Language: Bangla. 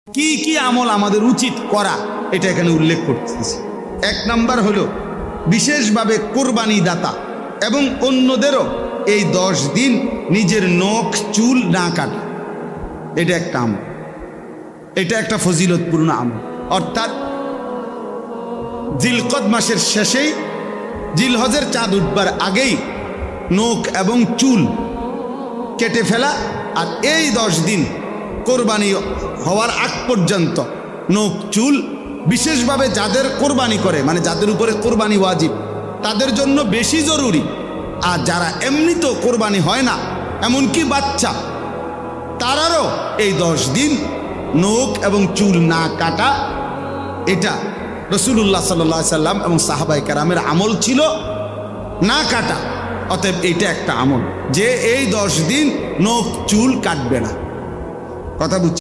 কি কি আমল আমাদের উচিত করা এটা এখানে উল্লেখ করতেছি। এক নাম্বার হলো বিশেষভাবে কোরবানি দাতা এবং অন্যদেরও এই 10 দিন নিজের নখ চুল না কাটা। এটা একটা আমল, এটা একটা ফজিলতপূর্ণ আমল। অর্থাৎ জিলকদ মাসের শেষেই জিলহজের চাঁদ উঠবার আগেই নখ এবং চুল কেটে ফেলা, আর এই 10 দিন কোরবানি হওয়ার আগ পর্যন্ত নখ চুল বিশেষভাবে যাদের কোরবানি করে, মানে যাদের উপরে কোরবানি ওয়াজিব, তাদের জন্য বেশি জরুরি। আর যারা এমনিতেও কোরবানি হয় না, এমনকি বাচ্চা, তারারও এই 10 দিন নখ এবং চুল না কাটা, এটা রাসূলুল্লাহ সাল্লাল্লাহু আলাইহি সাল্লাম এবং সাহাবায়ে কেরামের আমল ছিল না কাটা। অতএব এইটা একটা আমল যে এই 10 দিন নখ চুল কাটবে না। কথা বুঝছি?